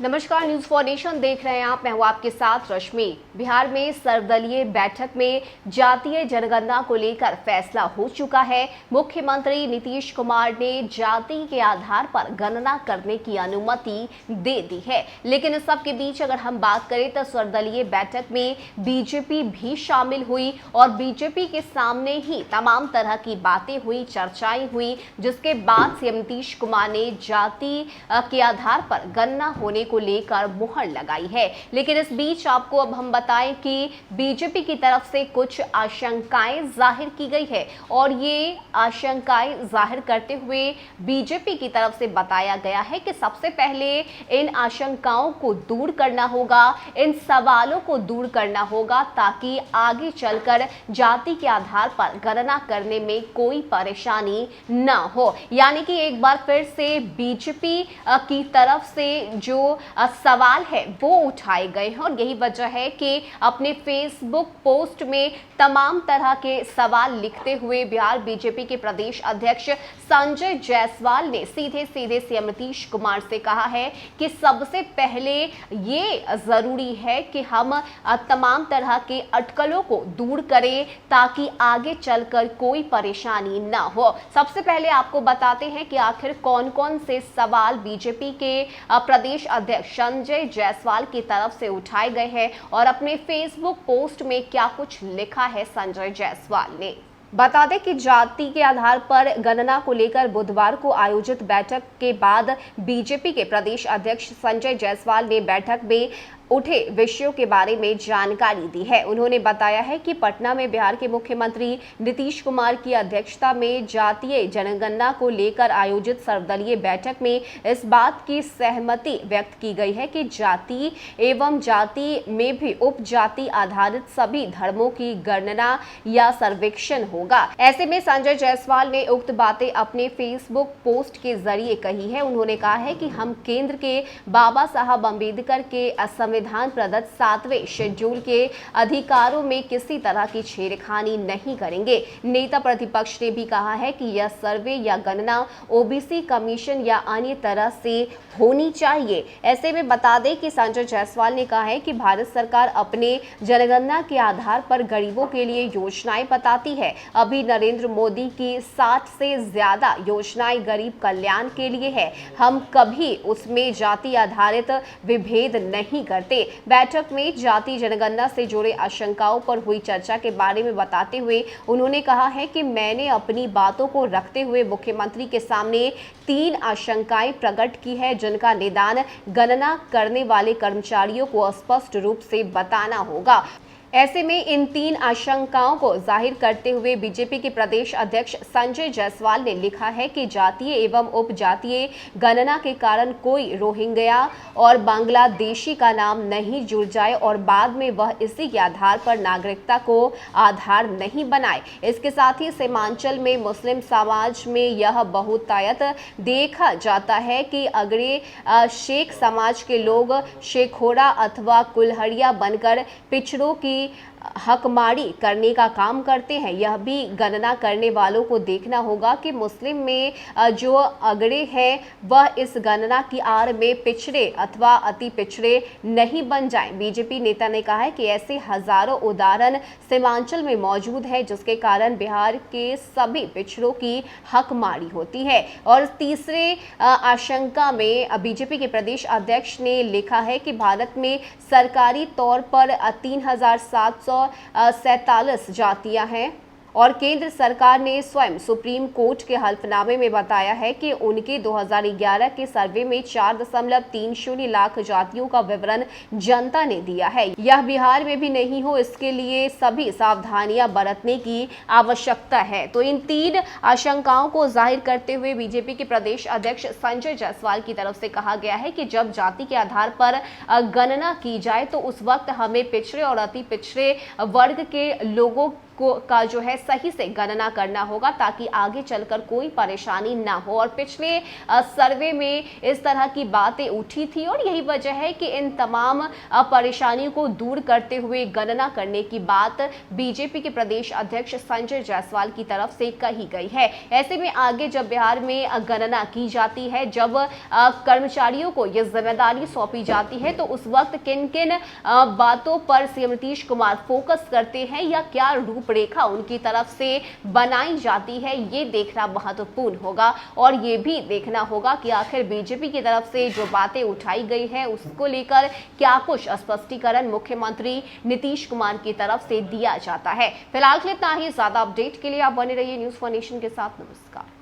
नमस्कार, news for nation देख रहे हैं आप। मैं हूं आपके साथ रश्मि। बिहार में सर्वदलीय बैठक में जातीय जनगणना को लेकर फैसला हो चुका है। मुख्यमंत्री नीतीश कुमार ने जाति के आधार पर गणना करने की अनुमति दे दी है। लेकिन इस सब के बीच अगर हम बात करें तो सर्वदलीय बैठक में बीजेपी भी शामिल हुई और बीजेपी के सामने ही तमाम तरह की बातें हुई, चर्चाएं हुई, जिसके बाद सीएम नीतीश कुमार ने जाति के आधार पर गणना होने को लेकर मुहर लगाई है। लेकिन इस बीच आपको अब हम बताएं कि बीजेपी की तरफ से कुछ आशंकाएं जाहिर की गई है और ये आशंकाएं जाहिर करते हुए बीजेपी की तरफ से बताया गया है कि सबसे पहले इन आशंकाओं को दूर करना होगा, इन सवालों को दूर करना होगा ताकि आगे चलकर जाति के आधार पर गणना करने में कोई परेशानी न हो। यानी कि एक बार फिर से बीजेपी की तरफ से जो सवाल है वो उठाए गए हैं और यही वजह है कि अपने फेसबुक पोस्ट में तमाम तरह के सवाल लिखते हुए बिहार बीजेपी के प्रदेश अध्यक्ष संजय जायसवाल ने सीधे सीधे सीएम नीतीश कुमार से कहा है कि सबसे पहले ये जरूरी है कि हम तमाम तरह के अटकलों को दूर करें ताकि आगे चलकर कोई परेशानी ना हो। सबसे पहले आपको बताते हैं कि आखिर कौन कौन से सवाल बीजेपी के प्रदेश अध्यक्ष संजय जायसवाल की तरफ से उठाए गए हैं और अपने फेसबुक पोस्ट में क्या कुछ लिखा है संजय जायसवाल ने। बता दें कि जाति के आधार पर गणना को लेकर बुधवार को आयोजित बैठक के बाद बीजेपी के प्रदेश अध्यक्ष संजय जायसवाल ने बैठक में उठे विषयों के बारे में जानकारी दी है। उन्होंने बताया है कि पटना में बिहार के मुख्यमंत्री नीतीश कुमार की अध्यक्षता में जातीय जनगणना को लेकर आयोजित सर्वदलीय बैठक में इस बात की सहमति व्यक्त की गई है कि जाति एवं जाति में भी उपजाति आधारित सभी धर्मों की गणना या सर्वेक्षण होगा। ऐसे में संजय जायसवाल ने उक्त बातें अपने फेसबुक पोस्ट के जरिए कही है। उन्होंने कहा है कि हम केंद्र के बाबा साहब अम्बेडकर के संविधान प्रदत्त 7वें शेड्यूल के अधिकारों में किसी तरह की छेड़खानी नहीं करेंगे। नेता प्रतिपक्ष ने भी कहा है कि यह सर्वे या गणना ओबीसी कमीशन या अन्य तरह से होनी चाहिए। ऐसे में बता दें कि संजय जायसवाल ने कहा है कि भारत सरकार अपने जनगणना के आधार पर गरीबों के लिए योजनाएं बताती है। अभी नरेंद्र मोदी की 60 से ज्यादा योजनाएं गरीब कल्याण के लिए है। हम कभी उसमें जाति आधारित विभेद नहीं करते। बैठक में जाति जनगणना से जुड़े आशंकाओं पर हुई चर्चा के बारे में बताते हुए उन्होंने कहा है कि मैंने अपनी बातों को रखते हुए मुख्यमंत्री के सामने 3 आशंकाएं प्रकट की है जिनका निदान गणना करने वाले कर्मचारियों को स्पष्ट रूप से बताना होगा। ऐसे में इन 3 आशंकाओं को जाहिर करते हुए बीजेपी के प्रदेश अध्यक्ष संजय जायसवाल ने लिखा है कि जातीय एवं उपजातीय गणना के कारण कोई रोहिंग्या और बांग्लादेशी का नाम नहीं जुड़ जाए और बाद में वह इसी के आधार पर नागरिकता को आधार नहीं बनाए। इसके साथ ही सीमांचल में मुस्लिम समाज में यह बहुतायत देखा जाता है कि अगड़े शेख समाज के लोग शेखोरा अथवा कुल्हड़िया बनकर पिछड़ों की हकमारी करने का काम करते हैं। यह भी गणना करने वालों को देखना होगा कि मुस्लिम में जो अगड़े हैं वह इस गणना की आड़ में पिछड़े अथवा अति पिछड़े नहीं बन जाएं। बीजेपी नेता ने कहा है कि ऐसे हजारों उदाहरण सीमांचल में मौजूद है जिसके कारण बिहार के सभी पिछड़ों की हकमारी होती है। और तीसरे आशंका में बीजेपी के प्रदेश अध्यक्ष ने लिखा है कि भारत में सरकारी तौर पर 3747 जातियां हैं और केंद्र सरकार ने स्वयं सुप्रीम कोर्ट के हल्फनामे में बताया है कि उनके 2011 के सर्वे में 4.30 लाख जातियों का विवरण जनता ने दिया है। यह बिहार में भी नहीं हो, इसके लिए सभी सावधानियां बरतने की आवश्यकता है। तो इन 3 आशंकाओं को जाहिर करते हुए बीजेपी के प्रदेश अध्यक्ष संजय जायसवाल की तरफ से कहा गया है कि जब जाति के आधार पर गणना की जाए तो उस वक्त हमें पिछड़े और अति पिछड़े वर्ग के लोगों का जो है सही से गणना करना होगा ताकि आगे चलकर कोई परेशानी ना हो। और पिछले सर्वे में इस तरह की बातें उठी थी और यही वजह है कि इन तमाम परेशानियों को दूर करते हुए गणना करने की बात बीजेपी के प्रदेश अध्यक्ष संजय जायसवाल की तरफ से कही गई है। ऐसे में आगे जब बिहार में गणना की जाती है, जब कर्मचारियों को यह जिम्मेदारी सौंपी जाती है, तो उस वक्त किन किन बातों पर सीएम नीतीश कुमार फोकस करते हैं या क्या रूपरेखा उनकी तरफ से बनाई जाती है, ये देखना महत्वपूर्ण होगा। और ये भी देखना होगा कि आखिर बीजेपी की तरफ से जो बातें उठाई गई है उसको लेकर क्या कुछ स्पष्टीकरण मुख्यमंत्री नीतीश कुमार की तरफ से दिया जाता है। फिलहाल के लिए इतना ही। ज्यादा अपडेट के लिए आप बने रहिए न्यूज़4नेशन के साथ। नमस्कार।